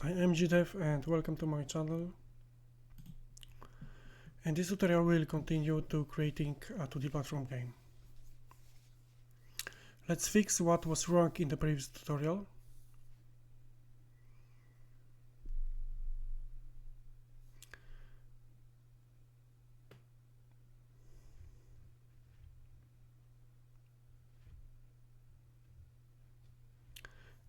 I am GDev and welcome to my channel. In this tutorial we'll continue to creating a 2D platform game. Let's fix what was wrong in the previous tutorial.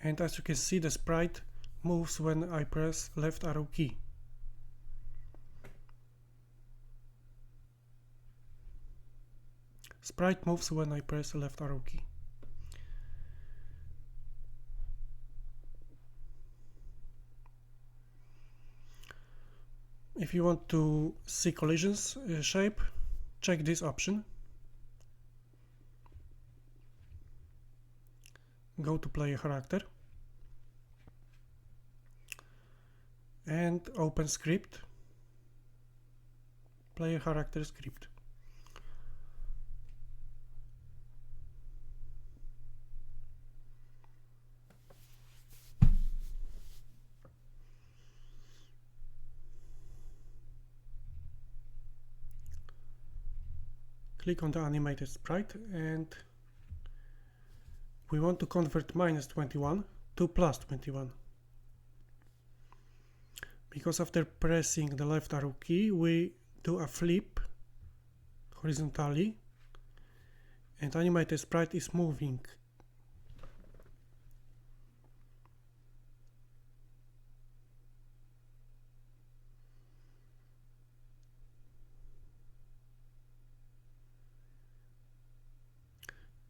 And as you can see, the sprite moves when I press left arrow key. Sprite moves when I press left arrow key. If you want to see collisions shape, check this option. Go to player character and open script, player character script. Click on the animated sprite and we want to convert -21 to +21. Because after pressing the left arrow key we do a flip horizontally and animated sprite is moving.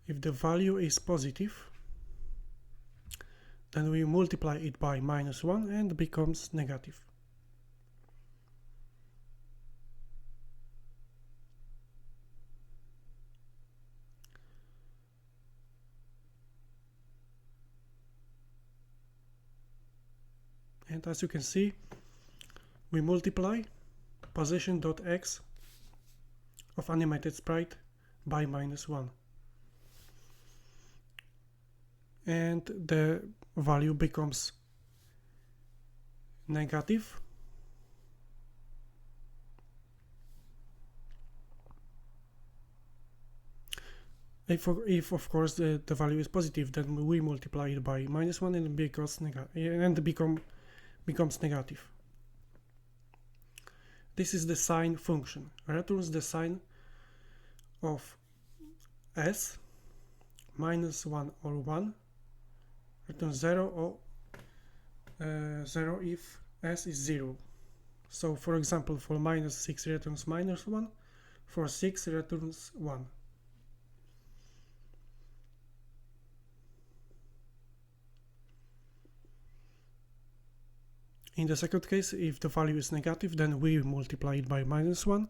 If the value is positive, then we multiply it by -1 and it becomes negative. And as you can see, we multiply position.x of animated sprite by -1. And the value becomes negative. If of course the value is positive, then we multiply it by -1 and it becomes negative. This is the sign function. Returns the sign of s, -1 or 1. Returns 0 or 0 if s is 0. So for example, for -6 returns -1, for 6 returns 1. In the second case, if the value is negative, then we multiply it by -1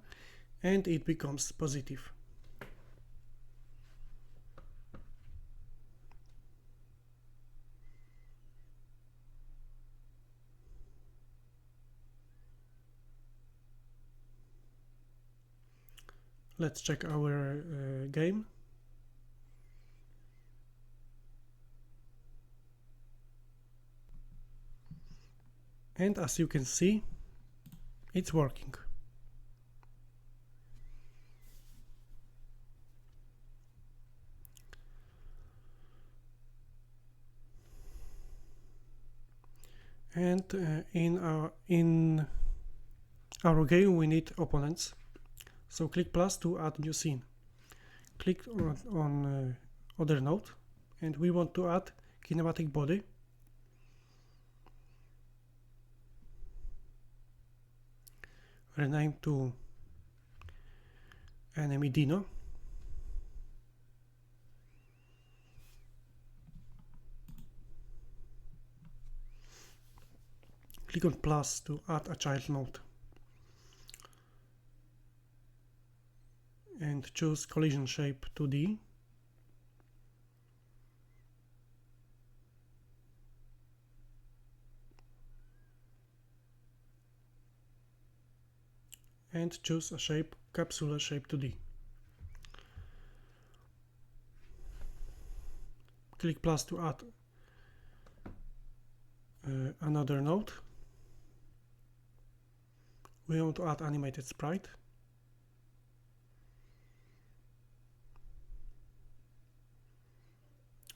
and it becomes positive. Let's check our game. And as you can see, it's working. And in our game we need opponents. So click plus to add new scene. Click on other node and we want to add kinematic body. Rename to enemy Dino. Click on plus to add a child node. And choose collision shape 2D. And choose a shape, capsule shape 2D. Click plus to add another node. We want to add animated sprite.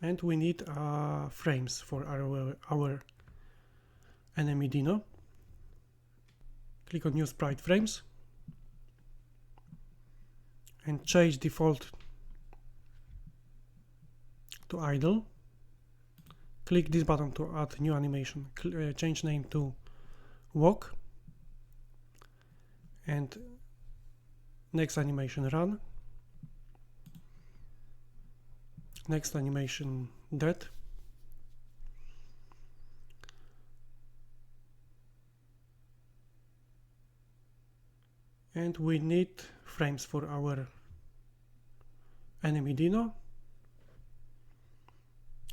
And we need frames for our enemy Dino. Click on New Sprite Frames and change default to idle. Click this button to add new animation. Change name to walk, and next animation run, next animation dead, and we need frames for our enemy Dino.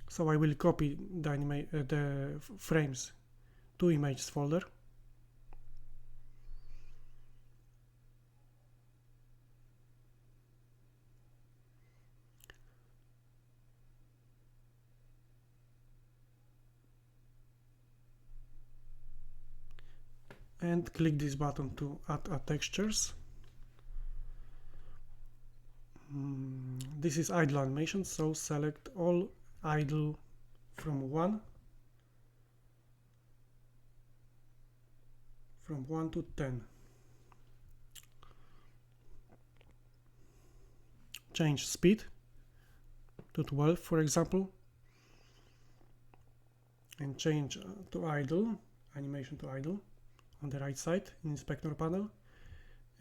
So I will copy the frames to images folder. And click this button to add textures. This is idle animation, so select all idle from 1 to 10. Change speed to 12, for example, and change to idle, animation to idle on the right side in inspector panel,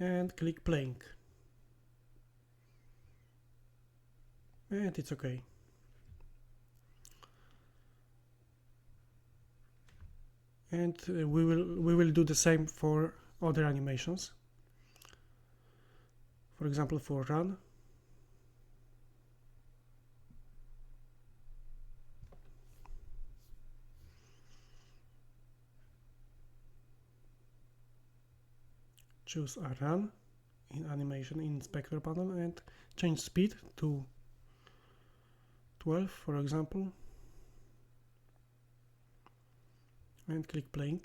and click playing, and it's okay. And we will do the same for other animations. For example, for run, choose a run in animation in inspector panel and change speed to 12, for example, and click playing.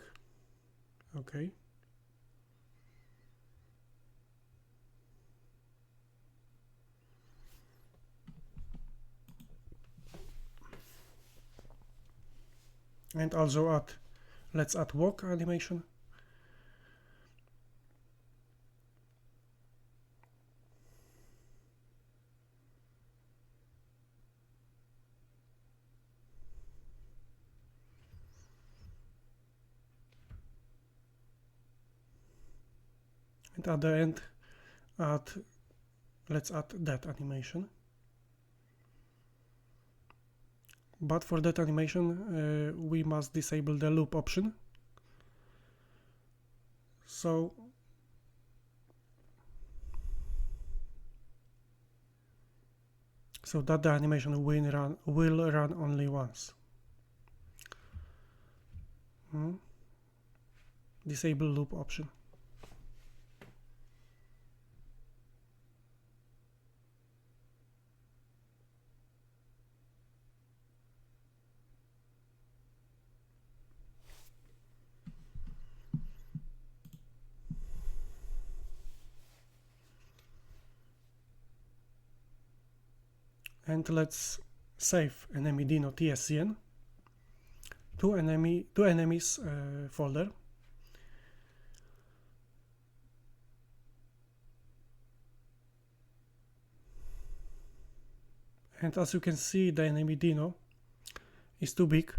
Okay. And also let's add walk animation. And at the end, let's add that animation. But for that animation, we must disable the loop option. So that the animation will run only once. Disable loop option. And let's save enemy Dino tscn to enemies folder. And as you can see, the enemy Dino is too big.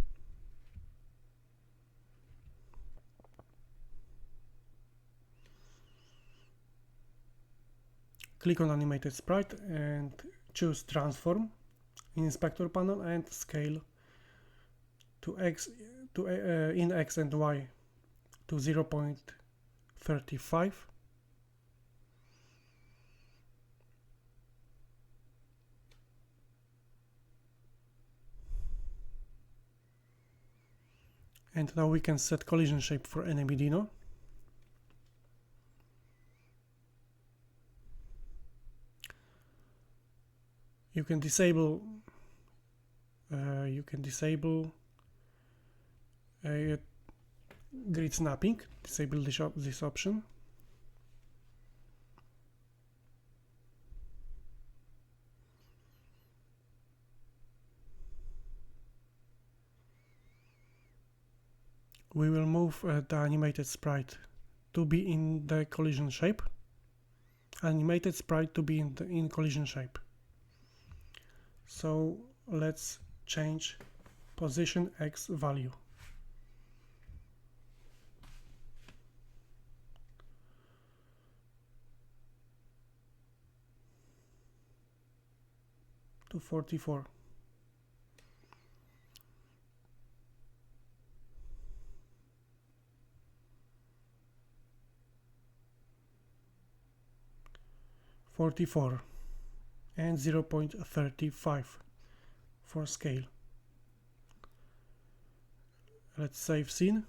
Click on animated sprite and choose transform in inspector panel and scale to in X and Y to 0.35. And now we can set collision shape for enemy Dino. You can disable grid snapping, disable this option. We will move the animated sprite to be in the collision shape. Animated sprite to be in collision shape. So let's change position X value. To 44. And 0.35 for scale. Let's save scene.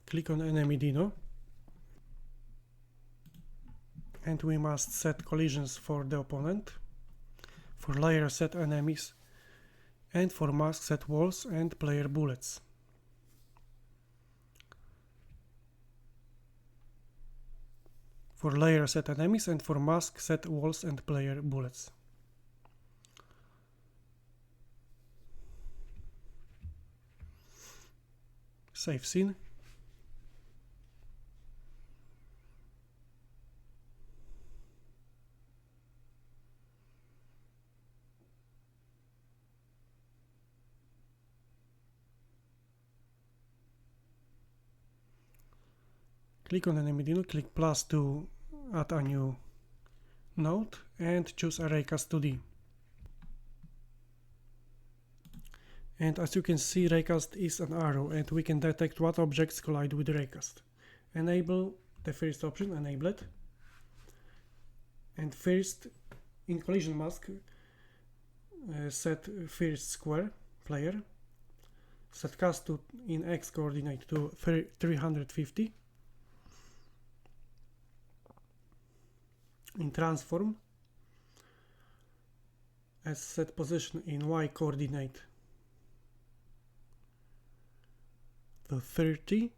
Click on enemy Dino. And we must set collisions for the opponent. For layer set enemies. And for mask set walls and player bullets. For layer set enemies and for mask set walls and player bullets. Save scene. Click on enemy Dino, click plus to add a new node and choose raycast 2D. And as you can see, raycast is an arrow and we can detect what objects collide with raycast. Enable the first option, enable it. And first, in collision mask, set first square player. Set cast to in X coordinate to 350. In transform, as set position in Y coordinate to 30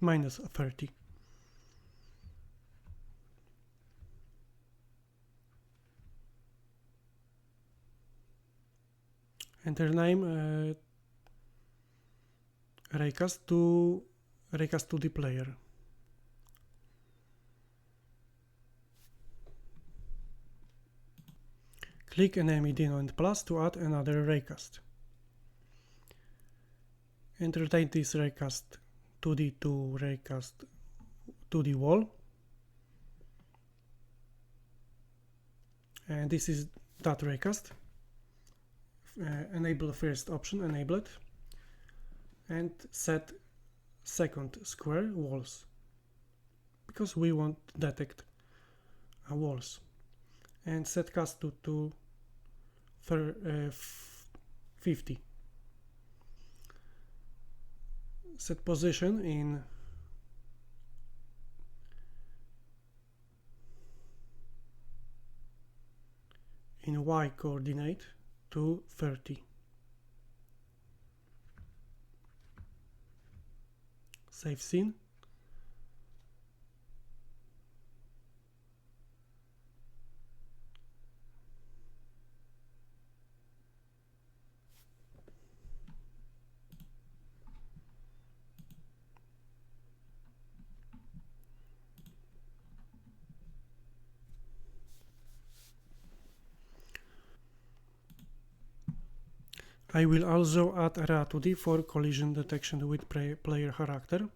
minus 30. Enter name raycast to the player. Click enemy Dino and plus to add another raycast. And rotate this raycast 2D to raycast 2D wall. And this is that raycast. Enable first option, enable it. And set second square walls. Because we want to detect walls. And set cast to 50. Set position in Y coordinate to 30. Save scene. I will also add RA2D for collision detection with player character.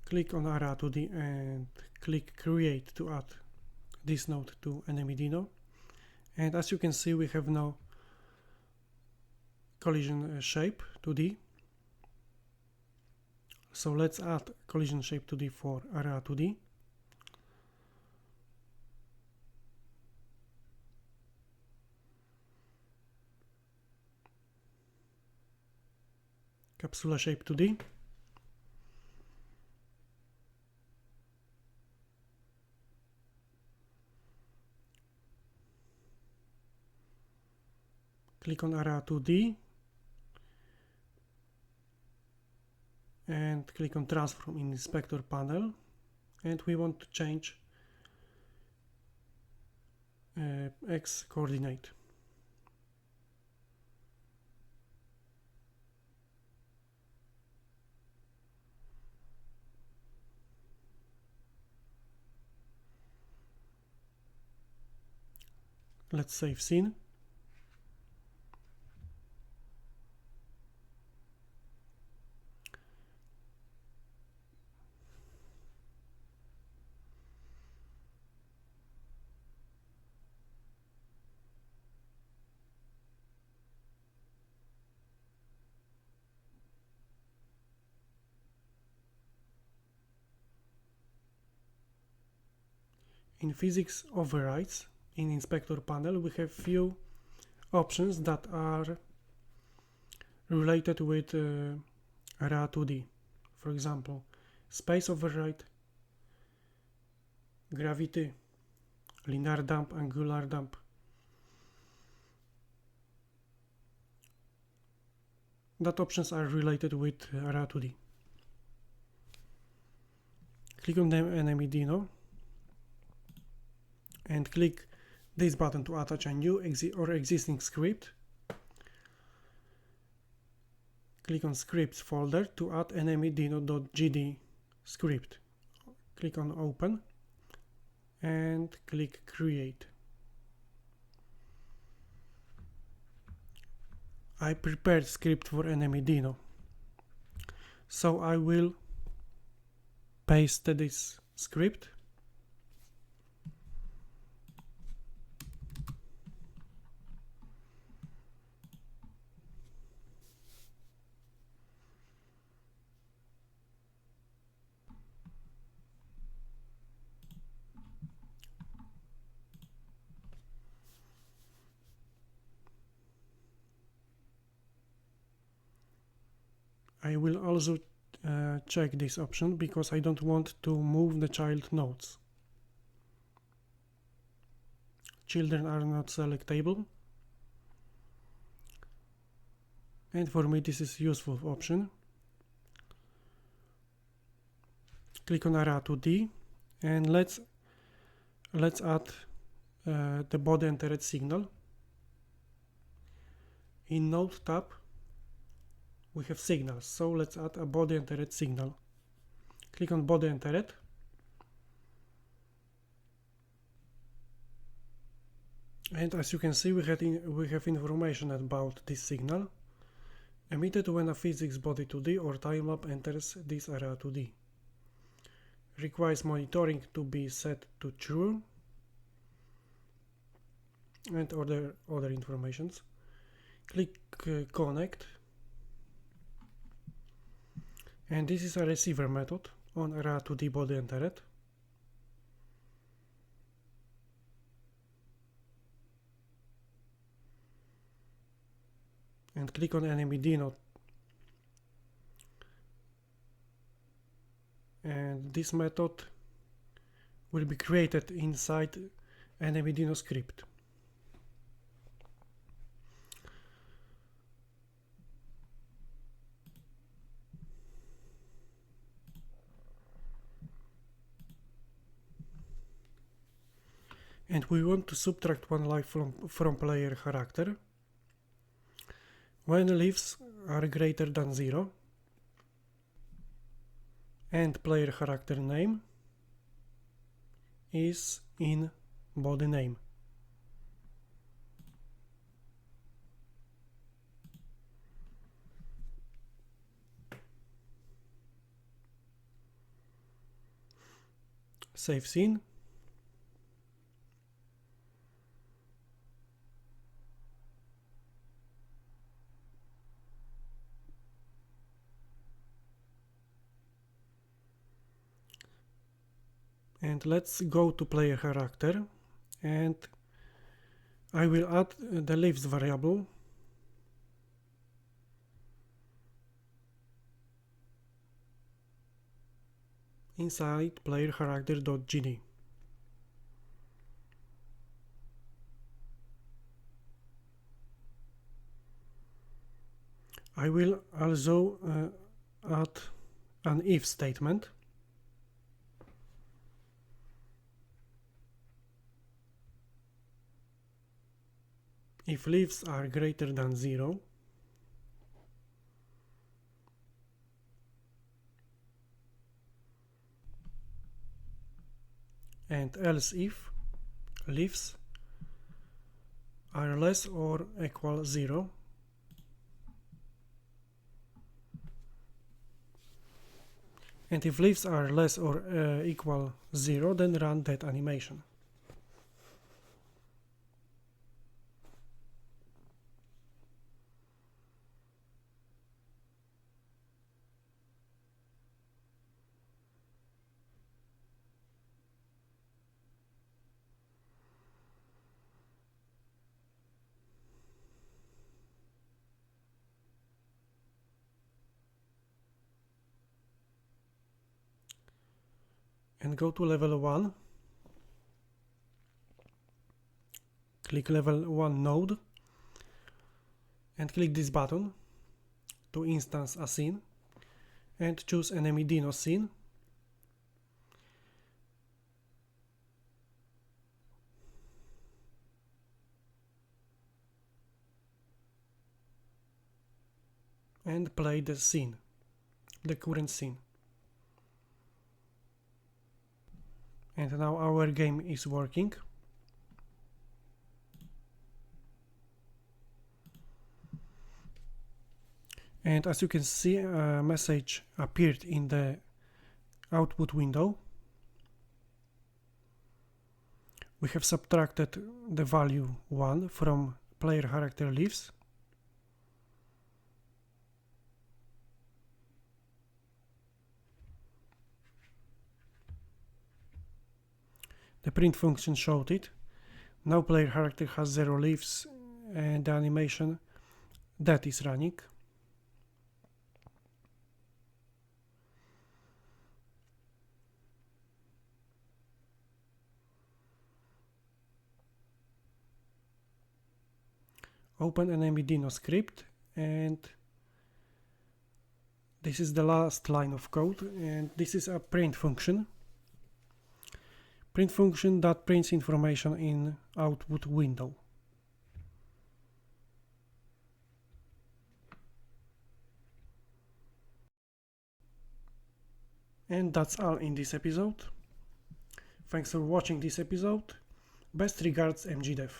Click on RA2D and click create to add this node to enemy Dino. And as you can see, we have now collision shape 2D. So let's add collision shape 2D for RA2D. capsula shape 2D. Click on Area 2D and click on Transform in Inspector panel, and we want to change X coordinate. Let's save scene. In physics overrides, in Inspector panel, we have few options that are related with Area 2D. For example, space override, gravity, linear dump, angular dump. That options are related with Area 2D. Click on the enemy Dino and click this button to attach a new or existing script. Click on Scripts folder to add enemydino.gd script. Click on Open and click Create. I prepared script for enemydino, so I will paste this script. I will also check this option because I don't want to move the child nodes. Children are not selectable, and for me this is useful option. Click on Area 2D and let's add the body entered signal. In Node tab we have signals, so let's add a body entered signal. Click on body entered and as you can see we have information about this signal emitted when a physics body 2D or time lab enters this Area 2D. Requires monitoring to be set to true and other informations. Click connect, and this is a receiver method on Area 2D body entered. And click on enemydino, and this method will be created inside enemydino script. And we want to subtract one life from player character when lives are greater than 0 and player character name is in body name. Save scene. And let's go to player character, and I will add the lives variable inside player character.gd. I will also add an if statement. If leaves are greater than 0, and else if leaves are less or equal 0, and if leaves are less or equal 0, then run that animation. And go to level 1, click level 1 node, and click this button to instance a scene, and choose enemy dino scene. And play the scene, the current scene. And now our game is working. And as you can see, a message appeared in the output window. We have subtracted the value 1 from player character leaves. The print function showed it. Now player character has 0 leaves and the animation that is running. Open enemy dino script, and this is the last line of code, and this is a print function. Print function that prints information in output window. And that's all in this episode. Thanks for watching this episode. Best regards, MGDev.